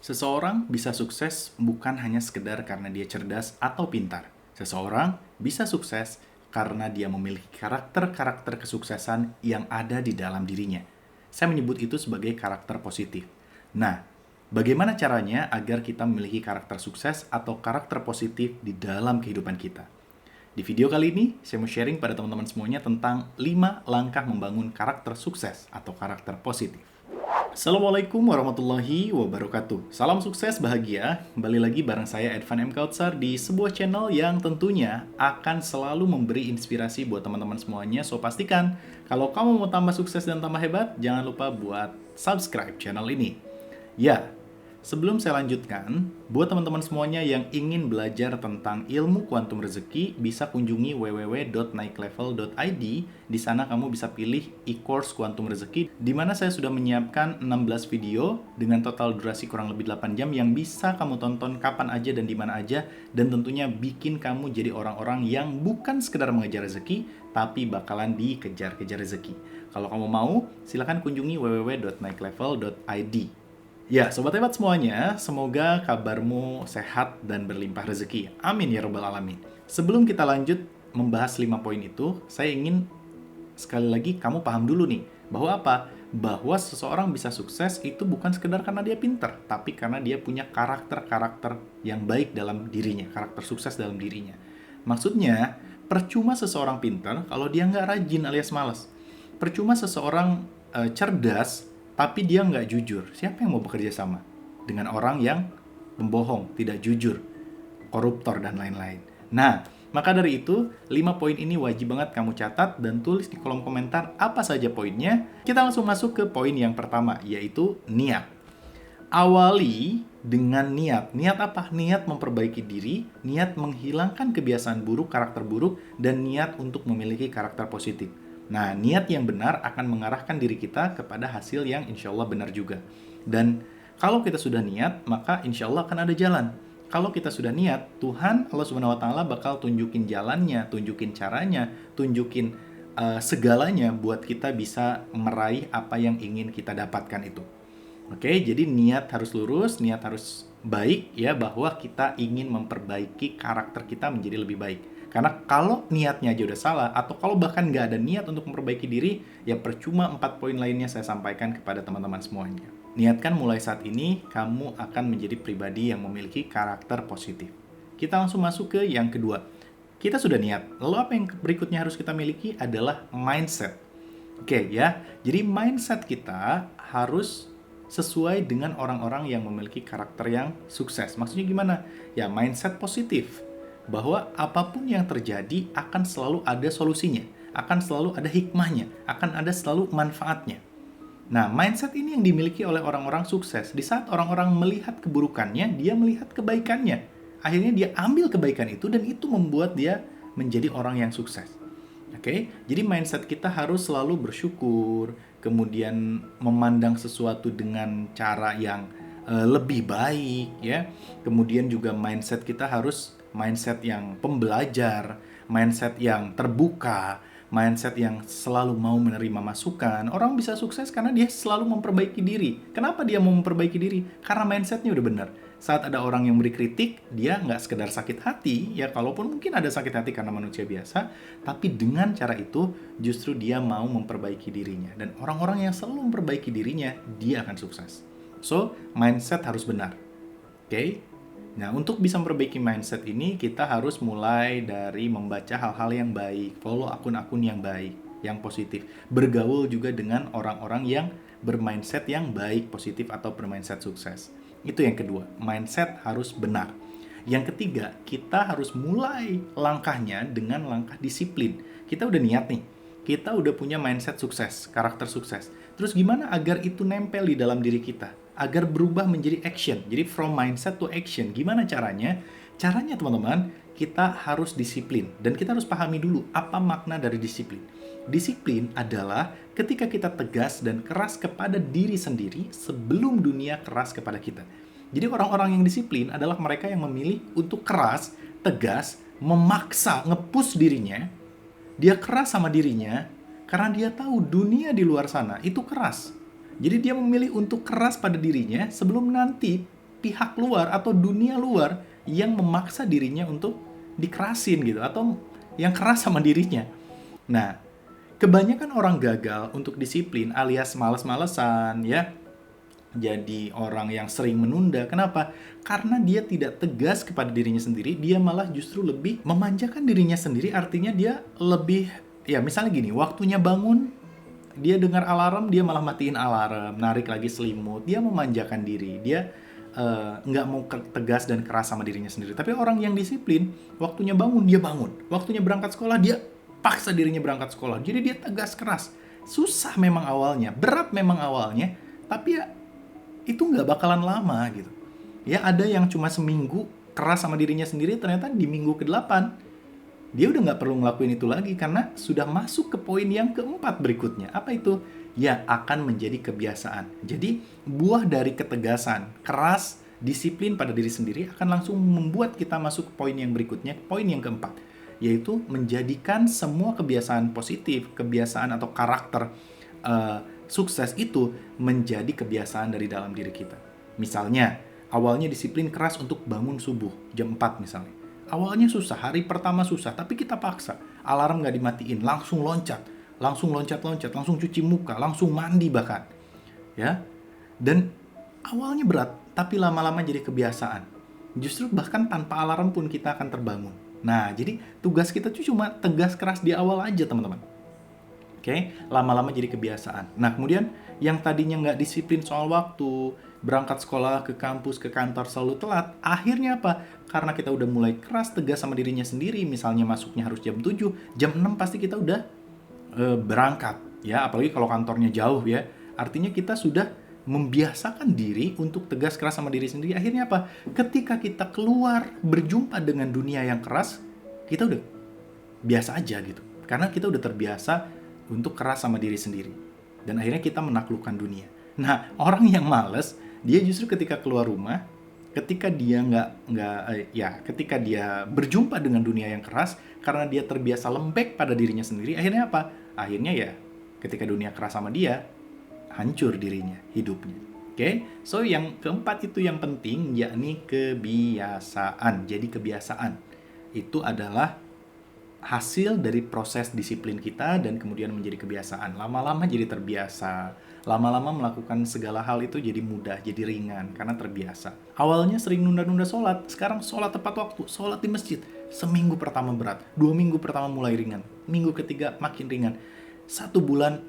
Seseorang bisa sukses bukan hanya sekedar karena dia cerdas atau pintar. Seseorang bisa sukses karena dia memiliki karakter-karakter kesuksesan yang ada di dalam dirinya. Saya menyebut itu sebagai karakter positif. Nah, bagaimana caranya agar kita memiliki karakter sukses atau karakter positif di dalam kehidupan kita? Di video kali ini, saya mau sharing pada teman-teman semuanya tentang 5 langkah membangun karakter sukses atau karakter positif. Assalamualaikum warahmatullahi wabarakatuh. Salam sukses bahagia. Kembali lagi bareng saya Edvan M. Kautsar di sebuah channel yang tentunya akan selalu memberi inspirasi buat teman-teman semuanya. So pastikan kalau kamu mau tambah sukses dan tambah hebat, jangan lupa buat subscribe channel ini. Ya, sebelum saya lanjutkan, buat teman-teman semuanya yang ingin belajar tentang ilmu kuantum rezeki, bisa kunjungi www.naiklevel.id. Di sana kamu bisa pilih e-course kuantum rezeki, di mana saya sudah menyiapkan 16 video dengan total durasi kurang lebih 8 jam yang bisa kamu tonton kapan aja dan di mana aja, dan tentunya bikin kamu jadi orang-orang yang bukan sekedar mengejar rezeki, tapi bakalan dikejar-kejar rezeki. Kalau kamu mau, silakan kunjungi www.naiklevel.id. Ya, Sobat Hebat semuanya, semoga kabarmu sehat dan berlimpah rezeki. Amin ya Rabbal Alamin. Sebelum kita lanjut membahas 5 poin itu, saya ingin sekali lagi kamu paham dulu nih, bahwa apa? Bahwa seseorang bisa sukses itu bukan sekedar karena dia pinter, tapi karena dia punya karakter-karakter yang baik dalam dirinya, karakter sukses dalam dirinya. Maksudnya, percuma seseorang pinter kalau dia nggak rajin alias malas. Percuma seseorang cerdas, tapi dia nggak jujur. Siapa yang mau bekerja sama dengan orang yang pembohong, tidak jujur, koruptor, dan lain-lain? Nah, maka dari itu, 5 poin ini wajib banget kamu catat dan tulis di kolom komentar apa saja poinnya. Kita langsung masuk ke poin yang pertama, yaitu niat. Awali dengan niat. Niat apa? Niat memperbaiki diri, niat menghilangkan kebiasaan buruk, karakter buruk, dan niat untuk memiliki karakter positif. Nah, niat yang benar akan mengarahkan diri kita kepada hasil yang insya Allah benar juga. Dan kalau kita sudah niat, maka insya Allah akan ada jalan. Kalau kita sudah niat, Tuhan Allah Subhanahu Wa Taala bakal tunjukin jalannya, tunjukin caranya, tunjukin segalanya buat kita bisa meraih apa yang ingin kita dapatkan itu. Oke, jadi niat harus lurus, niat harus baik ya, bahwa kita ingin memperbaiki karakter kita menjadi lebih baik. Karena kalau niatnya aja udah salah, atau kalau bahkan nggak ada niat untuk memperbaiki diri, ya percuma 4 poin lainnya saya sampaikan kepada teman-teman semuanya. Niatkan mulai saat ini, kamu akan menjadi pribadi yang memiliki karakter positif. Kita langsung masuk ke yang kedua. Kita sudah niat, lalu apa yang berikutnya harus kita miliki adalah mindset. Oke ya, jadi mindset kita harus sesuai dengan orang-orang yang memiliki karakter yang sukses. Maksudnya gimana? Ya, mindset positif. Bahwa apapun yang terjadi akan selalu ada solusinya, akan selalu ada hikmahnya, akan ada selalu manfaatnya. Nah, mindset ini yang dimiliki oleh orang-orang sukses. Di saat orang-orang melihat keburukannya, dia melihat kebaikannya. Akhirnya dia ambil kebaikan itu dan itu membuat dia menjadi orang yang sukses. Oke, jadi mindset kita harus selalu bersyukur, kemudian memandang sesuatu dengan cara yang lebih baik ya. Kemudian juga mindset kita harus mindset yang pembelajar, mindset yang terbuka, mindset yang selalu mau menerima masukan. Orang bisa sukses karena dia selalu memperbaiki diri. Kenapa dia mau memperbaiki diri? Karena mindsetnya udah benar. Saat ada orang yang beri kritik, dia nggak sekedar sakit hati, ya kalaupun mungkin ada sakit hati karena manusia biasa, tapi dengan cara itu justru dia mau memperbaiki dirinya. Dan orang-orang yang selalu memperbaiki dirinya, dia akan sukses. So, mindset harus benar. Oke? Nah, untuk bisa memperbaiki mindset ini, kita harus mulai dari membaca hal-hal yang baik, follow akun-akun yang baik, yang positif. Bergaul juga dengan orang-orang yang bermindset yang baik, positif, atau bermindset sukses. Itu yang kedua, mindset harus benar. Yang ketiga, kita harus mulai langkahnya dengan langkah disiplin. Kita udah niat nih, kita udah punya mindset sukses, karakter sukses. Terus gimana agar itu nempel di dalam diri kita? Agar berubah menjadi action. Jadi from mindset to action. Gimana caranya? Caranya teman-teman, kita harus disiplin. Dan kita harus pahami dulu apa makna dari disiplin. Disiplin adalah ketika kita tegas dan keras kepada diri sendiri sebelum dunia keras kepada kita. Jadi orang-orang yang disiplin adalah mereka yang memilih untuk keras, tegas, memaksa, nge-push dirinya. Dia keras sama dirinya karena dia tahu dunia di luar sana itu keras. Jadi dia memilih untuk keras pada dirinya sebelum nanti pihak luar atau dunia luar yang memaksa dirinya untuk dikerasin gitu, atau yang keras sama dirinya. Nah, kebanyakan orang gagal untuk disiplin alias males-malesan ya, jadi orang yang sering menunda. Kenapa? Karena dia tidak tegas kepada dirinya sendiri, dia malah justru lebih memanjakan dirinya sendiri. Artinya dia lebih, ya misalnya gini, waktunya bangun, dia dengar alarm, dia malah matiin alarm, narik lagi selimut, dia memanjakan diri, dia nggak mau tegas dan keras sama dirinya sendiri. Tapi orang yang disiplin, waktunya bangun, dia bangun. Waktunya berangkat sekolah, dia paksa dirinya berangkat sekolah. Jadi dia tegas keras. Susah memang awalnya, berat memang awalnya, tapi ya itu nggak bakalan lama gitu. Ya ada yang cuma seminggu keras sama dirinya sendiri, ternyata di minggu ke-8 dia udah nggak perlu ngelakuin itu lagi karena sudah masuk ke poin yang keempat berikutnya. Apa itu? Ya akan menjadi kebiasaan. Jadi buah dari ketegasan, keras, disiplin pada diri sendiri akan langsung membuat kita masuk ke poin yang berikutnya, poin yang keempat, yaitu menjadikan semua kebiasaan positif, kebiasaan atau karakter sukses itu menjadi kebiasaan dari dalam diri kita. Misalnya, awalnya disiplin keras untuk bangun subuh jam 4 misalnya. Awalnya susah, hari pertama susah, tapi kita paksa. Alarm nggak dimatiin, langsung loncat, langsung cuci muka, langsung mandi bahkan. Ya, dan awalnya berat, tapi lama-lama jadi kebiasaan. Justru bahkan tanpa alarm pun kita akan terbangun. Nah, jadi tugas kita tuh cuma tegas keras di awal aja, teman-teman. Oke, lama-lama jadi kebiasaan. Nah, kemudian yang tadinya nggak disiplin soal waktu, berangkat sekolah, ke kampus, ke kantor selalu telat, akhirnya apa? Karena kita udah mulai keras, tegas sama dirinya sendiri, misalnya masuknya harus jam 7, jam 6 pasti kita udah berangkat. Ya, apalagi kalau kantornya jauh ya. Artinya kita sudah membiasakan diri untuk tegas keras sama diri sendiri. Akhirnya apa? Ketika kita keluar, berjumpa dengan dunia yang keras, kita udah biasa aja gitu. Karena kita udah terbiasa untuk keras sama diri sendiri. Dan akhirnya kita menaklukkan dunia. Nah, orang yang males, dia justru ketika keluar rumah, ketika dia ketika dia berjumpa dengan dunia yang keras, karena dia terbiasa lembek pada dirinya sendiri, akhirnya apa? Akhirnya ya, ketika dunia keras sama dia, hancur dirinya, hidupnya. Oke? So, yang keempat itu yang penting, yakni kebiasaan. Jadi kebiasaan itu adalah hasil dari proses disiplin kita dan kemudian menjadi kebiasaan. Lama-lama jadi terbiasa. Lama-lama melakukan segala hal itu jadi mudah, jadi ringan karena terbiasa. Awalnya sering nunda-nunda sholat, sekarang sholat tepat waktu, sholat di masjid. Seminggu pertama berat, 2 minggu pertama mulai ringan, minggu ketiga makin ringan. 1 bulan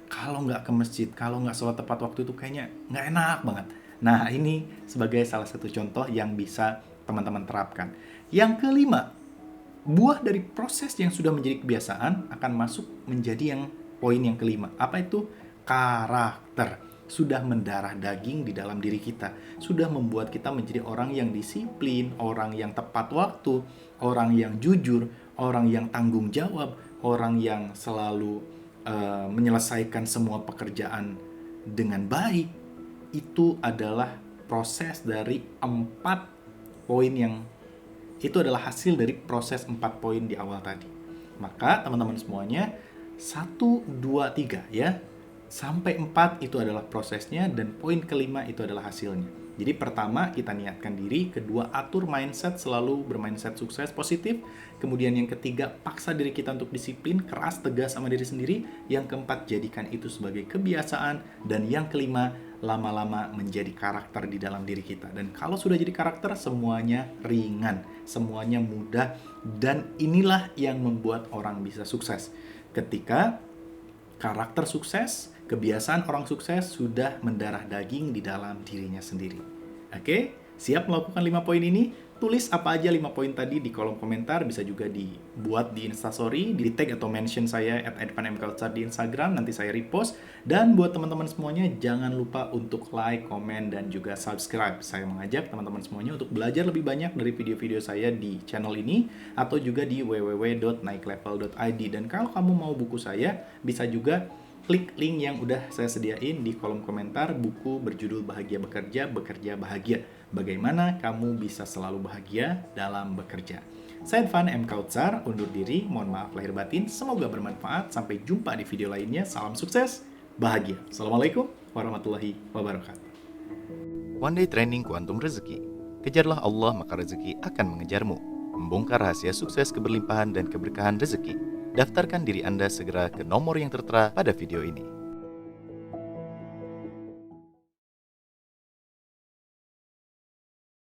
kalau nggak ke masjid, kalau nggak sholat tepat waktu itu kayaknya nggak enak banget. Nah, ini sebagai salah satu contoh yang bisa teman-teman terapkan. Yang kelima, buah dari proses yang sudah menjadi kebiasaan akan masuk menjadi yang poin yang kelima. Apa itu? Karakter. Sudah mendarah daging di dalam diri kita. Sudah membuat kita menjadi orang yang disiplin, orang yang tepat waktu, orang yang jujur, orang yang tanggung jawab, orang yang selalu menyelesaikan semua pekerjaan dengan baik. Itu adalah proses dari 4 poin yang itu adalah hasil dari proses 4 poin di awal tadi. Maka teman-teman semuanya 1, 2, 3 ya. Sampai 4 itu adalah prosesnya dan poin kelima itu adalah hasilnya. Jadi pertama kita niatkan diri, kedua atur mindset, selalu bermindset sukses positif. Kemudian yang ketiga paksa diri kita untuk disiplin, keras, tegas sama diri sendiri. Yang keempat jadikan itu sebagai kebiasaan dan yang kelima lama-lama menjadi karakter di dalam diri kita. Dan kalau sudah jadi karakter, semuanya ringan, semuanya mudah, dan inilah yang membuat orang bisa sukses. Ketika karakter sukses, kebiasaan orang sukses sudah mendarah daging di dalam dirinya sendiri. Oke, siap melakukan 5 poin ini? Tulis apa aja 5 poin tadi di kolom komentar, bisa juga dibuat di Instastory, di tag atau mention saya @edvanmculture di Instagram, nanti saya repost. Dan buat teman-teman semuanya, jangan lupa untuk like, komen, dan juga subscribe. Saya mengajak teman-teman semuanya untuk belajar lebih banyak dari video-video saya di channel ini, atau juga di www.naiklevel.id. Dan kalau kamu mau buku saya, bisa juga klik link yang udah saya sediain di kolom komentar, buku berjudul Bahagia Bekerja, Bekerja Bahagia. Bagaimana kamu bisa selalu bahagia dalam bekerja. Saya Edvan M. Kautsar, undur diri, mohon maaf lahir batin, semoga bermanfaat, sampai jumpa di video lainnya, salam sukses, bahagia. Assalamualaikum warahmatullahi wabarakatuh. One Day Training Kuantum Rezeki. Kejarlah Allah maka rezeki akan mengejarmu. Membongkar rahasia sukses keberlimpahan dan keberkahan rezeki. Daftarkan diri Anda segera ke nomor yang tertera pada video ini.